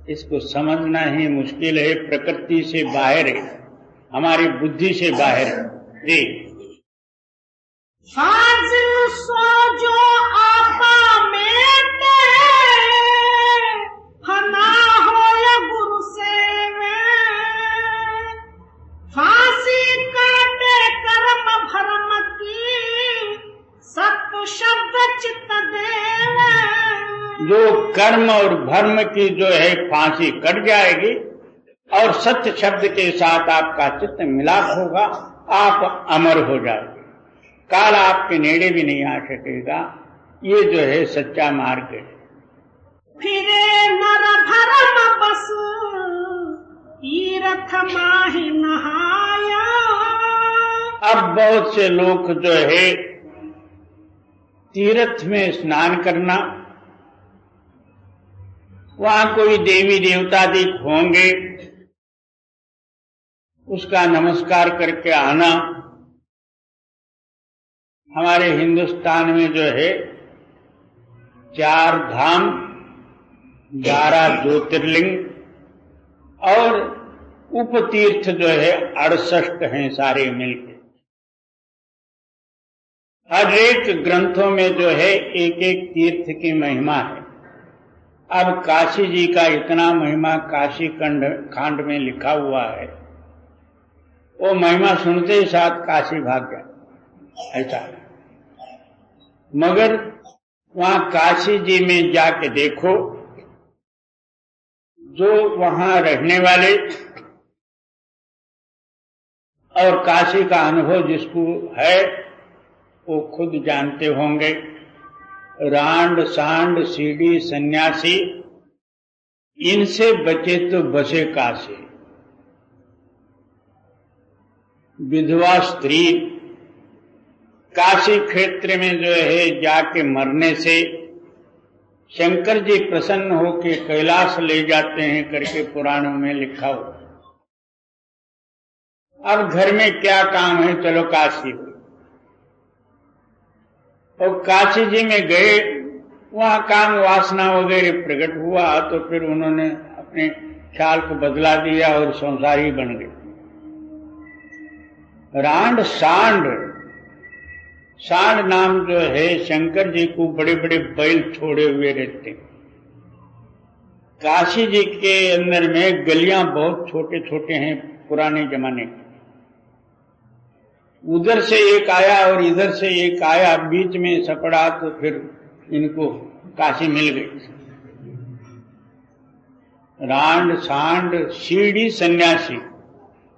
इसको समझना ही मुश्किल है। प्रकृति से बाहर है, हमारी बुद्धि से बाहर है। जी, फाजिल सो जो आपा मेटे, फना हो या गुरु सेवे, फांसी काटे कर्म भरम की, सत्य शब्द चित्त देवे। जो कर्म और भर्म की जो है फांसी कट जाएगी और सत्य शब्द के साथ आपका चित्त मिलाप होगा, आप अमर हो जाएंगे, काल आपके नेड़े भी नहीं आ सकेगा। ये जो है सच्चा मार्ग है। फिरे नर भरम बस तीर्थ माहि नहाया। अब बहुत से लोग जो है तीर्थ में स्नान करना, वहां कोई देवी देवता भी होंगे, उसका नमस्कार करके आना। हमारे हिंदुस्तान में जो है 4 धाम, 12 ज्योतिर्लिंग और उपतीर्थ जो है 68 हैं सारे मिलके। हर एक ग्रंथों में जो है एक एक तीर्थ की महिमा है। अब काशी जी का इतना महिमा काशी खंड में लिखा हुआ है, वो महिमा सुनते ही साथ काशी भाग गया, ऐसा है। मगर वहां काशी जी में जाके देखो, जो वहां रहने वाले और काशी का अनुभव जिसको है वो खुद जानते होंगे। रांड सांड सीढ़ी सन्यासी इनसे बचे तो बसे काशी। विधवा स्त्री काशी क्षेत्र में जो है जाके मरने से शंकर जी प्रसन्न होकर कैलाश ले जाते हैं करके पुराणों में लिखा हो। अब घर में क्या काम है, चलो काशी हो। और काशी जी में गए, वहां काम वासना वगैरह प्रकट हुआ तो फिर उन्होंने अपने ख्याल को बदला दिया और संसारी बन गए। रांड सांड नाम जो है शंकर जी को बड़े बड़े बैल छोड़े हुए रहते हैं। काशी जी के अंदर में गलियां बहुत छोटे छोटे हैं पुराने जमाने के। उधर से एक आया और इधर से एक आया, बीच में सपड़ा तो फिर इनको काशी मिल गई। रांड सांड सीढ़ी सन्यासी,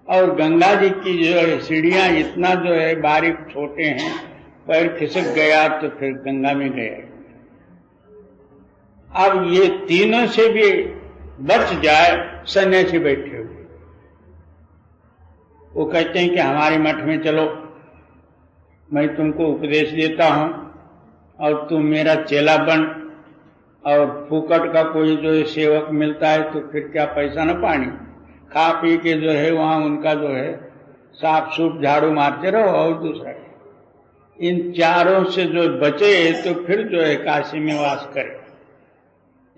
और गंगा जी की जो है सीढ़ियां इतना जो है बारीक छोटे हैं, पैर खिसक गया तो फिर गंगा में गया। अब ये तीनों से भी बच जाए, सन्यासी बैठे हुए वो कहते हैं कि हमारे मठ में चलो, मैं तुमको उपदेश देता हूं और तुम मेरा चेला बन, और फूकट का कोई जो है सेवक मिलता है तो फिर क्या पैसा न पानी, खा पी के जो है वहां उनका जो है साफ सूफ झाड़ू मारते रहो। और दूसरा इन चारों से जो बचे तो फिर जो है काशी में वास करे।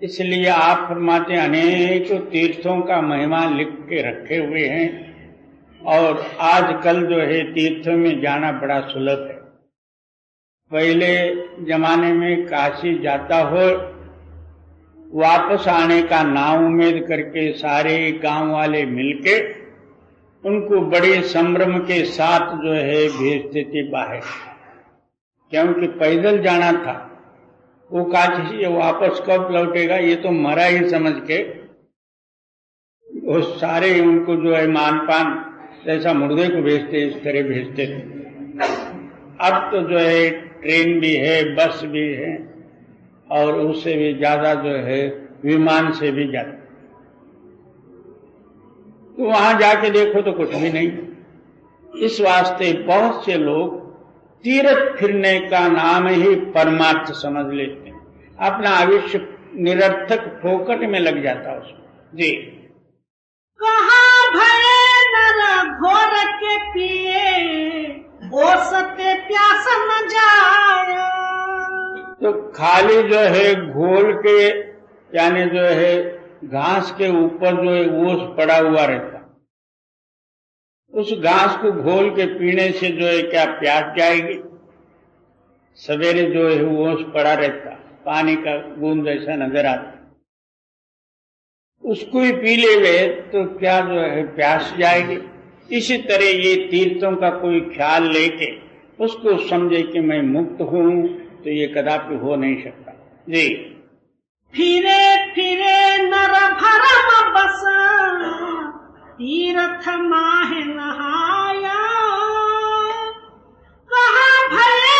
इसलिए आप फरमाते अनेक तीर्थों का महिमा लिख के रखे हुए हैं, और आजकल जो है तीर्थों में जाना बड़ा सुलभ है। पहले जमाने में काशी जाता हो, वापस आने का नाउम्मीद करके सारे गांव वाले मिलके उनको बड़े संभ्रम के साथ जो है भेजते थे बाहर, क्योंकि पैदल जाना था। वो काशी से वापस कब लौटेगा ये तो मरा ही समझ के वो सारे उनको जो है मानपान जैसा मुर्दे को भेजते, इस तरह भेजते थे। अब तो जो है ट्रेन भी है, बस भी है, और उससे भी ज्यादा जो है विमान से भी ज्यादा। तो वहां जाके देखो तो कुछ भी नहीं। इस वास्ते बहुत से लोग तीर्थ फिरने का नाम ही परमार्थ समझ लेते हैं, अपना आयुष्य निरर्थक फोकट में लग जाता है उसमें। जी, कहाँ भये नर घोर के पिए, ओ सत्य प्यास न जाए। तो खाली जो है घोल के, यानी जो है घास के ऊपर जो है ओस पड़ा हुआ रहता, उस घास को घोल के पीने से जो है क्या प्यास जाएगी? सवेरे जो है ओस पड़ा रहता, पानी का बूंद जैसा नजर आता, उसको ही पी ले तो क्या जो है प्यास जाएगी? इसी तरह ये तीर्थों का कोई ख्याल लेके उसको समझे कि मैं मुक्त हूं, तो ये कदापि हो नहीं सकता। जी, फिरे फिरे नर भरम बस, तीर्थ माह नहाया। कहाँ भये